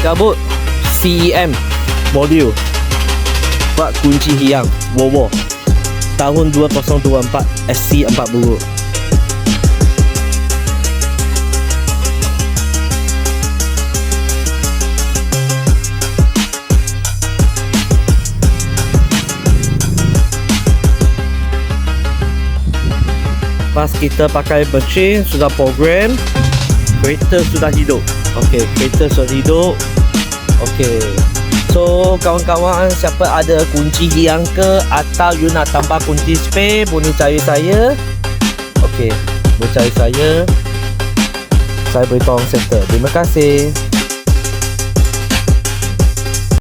cabut CEM modul buat kunci hiang Volvo tahun 2024 SC40. Pas kita pakai mesin, sudah program, kereta sudah hidup. Okey, kereta sudah hidup. Okey, so kawan-kawan, siapa ada kunci hiang ke atau you nak tambah kunci spare, boleh cari saya. Okey, boleh cari saya. Saya boleh tolong settle. Terima kasih.